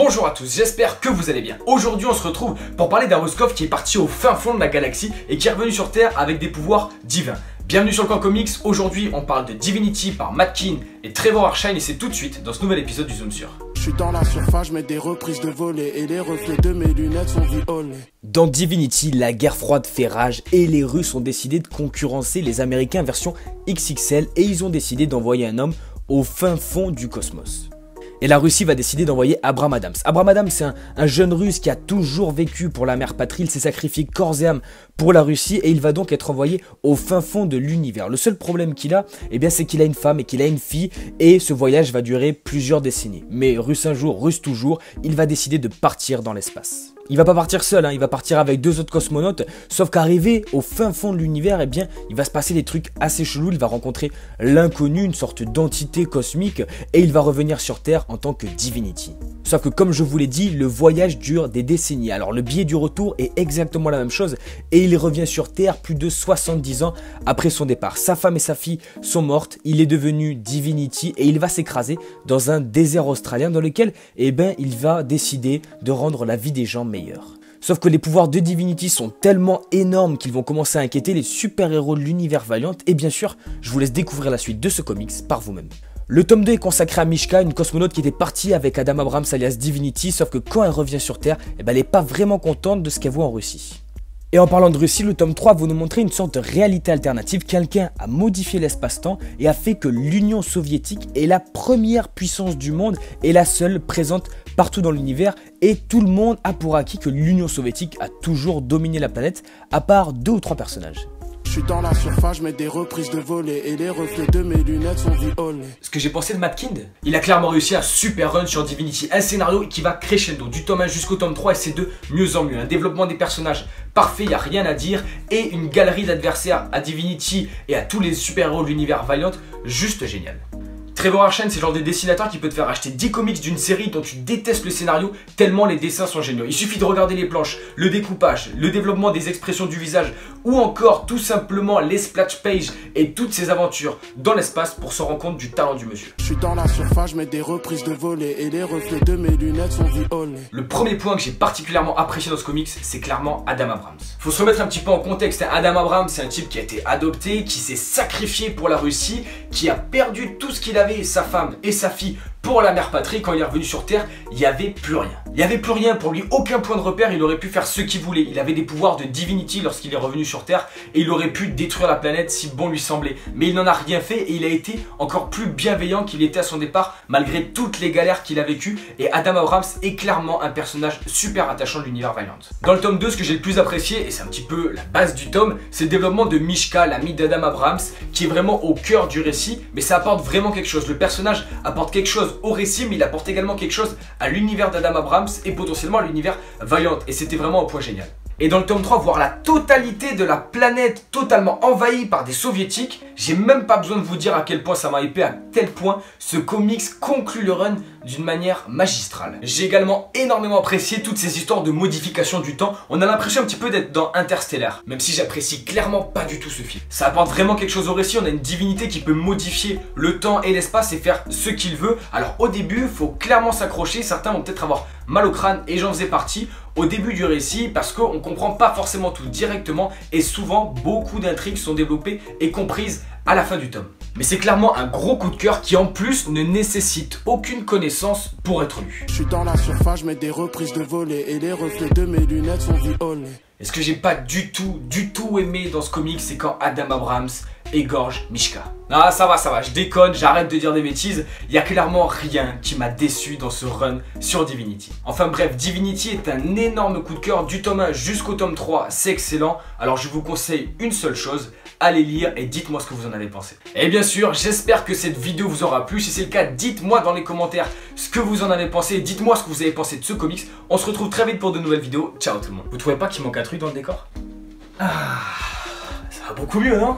Bonjour à tous, j'espère que vous allez bien. Aujourd'hui on se retrouve pour parler d'un Ruskov qui est parti au fin fond de la galaxie et qui est revenu sur Terre avec des pouvoirs divins. Bienvenue sur le Camp Comics, aujourd'hui on parle de Divinity par Matt Kindt et Trevor Arshine et c'est tout de suite dans ce nouvel épisode du Zoom sur. Je suis dans la surface, je mets des reprises de volée et les reflets de mes lunettes sont violets. Dans Divinity, la guerre froide fait rage et les Russes ont décidé de concurrencer les Américains version XXL et ils ont décidé d'envoyer un homme au fin fond du cosmos. Et la Russie va décider d'envoyer Abraham Adams. Abraham Adams, c'est un jeune russe qui a toujours vécu pour la mère patrie. Il s'est sacrifié corps et âme pour la Russie et il va donc être envoyé au fin fond de l'univers. Le seul problème qu'il a, c'est qu'il a une femme et qu'il a une fille et ce voyage va durer plusieurs décennies. Mais russe un jour, russe toujours, il va décider de partir dans l'espace. Il va pas partir seul, il va partir avec deux autres cosmonautes, sauf qu'arrivé au fin fond de l'univers, il va se passer des trucs assez chelous, il va rencontrer l'inconnu, une sorte d'entité cosmique, et il va revenir sur Terre en tant que Divinity. Sauf que comme je vous l'ai dit, le voyage dure des décennies, alors le billet du retour est exactement la même chose, et il revient sur Terre plus de 70 ans après son départ. Sa femme et sa fille sont mortes, il est devenu Divinity, et il va s'écraser dans un désert australien dans lequel, il va décider de rendre la vie des gens meilleure. Sauf que les pouvoirs de Divinity sont tellement énormes qu'ils vont commencer à inquiéter les super-héros de l'univers Valiant et bien sûr, je vous laisse découvrir la suite de ce comics par vous-même. Le tome 2 est consacré à Mishka, une cosmonaute qui était partie avec Adam Abrams alias Divinity, sauf que quand elle revient sur Terre, elle n'est pas vraiment contente de ce qu'elle voit en Russie. Et en parlant de Russie, le tome 3 va nous montrer une sorte de réalité alternative. Quelqu'un a modifié l'espace-temps et a fait que l'Union soviétique est la première puissance du monde et la seule présente partout dans l'univers. Et tout le monde a pour acquis que l'Union soviétique a toujours dominé la planète, à part 2 ou 3 personnages. Je suis dans la surface, je mets des reprises de volée et les reflets de mes lunettes sont violets. Ce que j'ai pensé de Matt Kindt, il a clairement réussi un super run sur Divinity, un scénario qui va crescendo du tome 1 jusqu'au tome 3 et c'est de mieux en mieux, un développement des personnages parfait, il n'y a rien à dire et une galerie d'adversaires à Divinity et à tous les super-héros de l'univers Valiant, juste génial. Trevor Arshine, c'est le genre de dessinateur qui peut te faire acheter 10 comics d'une série dont tu détestes le scénario tellement les dessins sont géniaux. Il suffit de regarder les planches, le découpage, le développement des expressions du visage ou encore tout simplement les splash pages et toutes ces aventures dans l'espace pour se rendre compte du talent du monsieur. Je suis dans la surface, je mets des reprises de volée et les reflets de mes lunettes sont violets. Le premier point que j'ai particulièrement apprécié dans ce comics, c'est clairement Adam Abrams. Faut se remettre un petit peu en contexte. Adam Abrams, c'est un type qui a été adopté, qui s'est sacrifié pour la Russie, qui a perdu tout ce qu'il avait, sa femme et sa fille, pour la mère patrie. Quand il est revenu sur Terre, il n'y avait plus rien. Il n'y avait plus rien pour lui, aucun point de repère, il aurait pu faire ce qu'il voulait. Il avait des pouvoirs de Divinity lorsqu'il est revenu sur Terre et il aurait pu détruire la planète si bon lui semblait. Mais il n'en a rien fait et il a été encore plus bienveillant qu'il était à son départ malgré toutes les galères qu'il a vécues. Et Adam Abrams est clairement un personnage super attachant de l'univers Valiant. Dans le tome 2, ce que j'ai le plus apprécié, et c'est un petit peu la base du tome, c'est le développement de Mishka, l'ami d'Adam Abrams, qui est vraiment au cœur du récit, mais ça apporte vraiment quelque chose. Le personnage apporte quelque chose au récit, mais il apporte également quelque chose à l'univers d'Adam Abrams et potentiellement à l'univers Valiant, et c'était vraiment un point génial. Et dans le tome 3, voir la totalité de la planète totalement envahie par des soviétiques, j'ai même pas besoin de vous dire à quel point ça m'a hypé, à quel point ce comics conclut le run d'une manière magistrale. J'ai également énormément apprécié toutes ces histoires de modification du temps. On a l'impression un petit peu d'être dans Interstellar, même si j'apprécie clairement pas du tout ce film. Ça apporte vraiment quelque chose au récit, on a une divinité qui peut modifier le temps et l'espace et faire ce qu'il veut. Alors au début, il faut clairement s'accrocher, certains vont peut-être avoir mal au crâne et j'en faisais partie au début du récit parce qu'on comprend pas forcément tout directement et souvent beaucoup d'intrigues sont développées et comprises à la fin du tome. Mais c'est clairement un gros coup de cœur qui en plus ne nécessite aucune connaissance pour être lu. Je suis dans la surface, je mets des reprises de volée et les reflets de mes lunettes sont violets. Et ce que j'ai pas du tout aimé dans ce comic, c'est quand Adam Abrams égorge Mishka. Ah ça va, je déconne, j'arrête de dire des bêtises. Il y a clairement rien qui m'a déçu dans ce run sur Divinity. Enfin bref, Divinity est un énorme coup de cœur du tome 1 jusqu'au tome 3, c'est excellent. Alors je vous conseille une seule chose, allez lire et dites-moi ce que vous en avez pensé. Et bien sûr, j'espère que cette vidéo vous aura plu. Si c'est le cas, dites-moi dans les commentaires ce que vous en avez pensé. Dites-moi ce que vous avez pensé de ce comics. On se retrouve très vite pour de nouvelles vidéos. Ciao tout le monde. Vous trouvez pas qu'il manque un truc dans le décor? Ah, ça va beaucoup mieux, non?